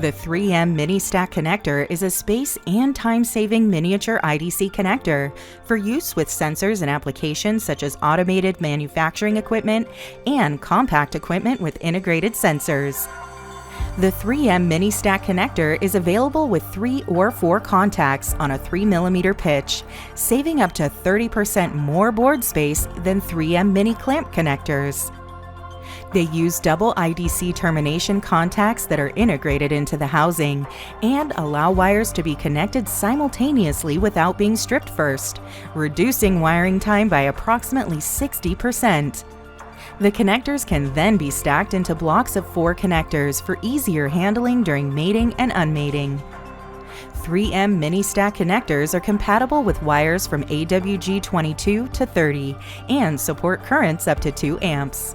The 3M Mini Stack Connector is a space and time-saving miniature IDC connector for use with sensors and applications such as automated manufacturing equipment and compact equipment with integrated sensors. The 3M Mini Stack Connector is available with 3 or 4 contacts on a 3mm pitch, saving up to 30% more board space than 3M Mini Clamp connectors. They use double IDC termination contacts that are integrated into the housing and allow wires to be connected simultaneously without being stripped first, reducing wiring time by approximately 60%. The connectors can then be stacked into blocks of 4 connectors for easier handling during mating and unmating. 3M Mini Stack connectors are compatible with wires from AWG 22 to 30 and support currents up to 2 amps.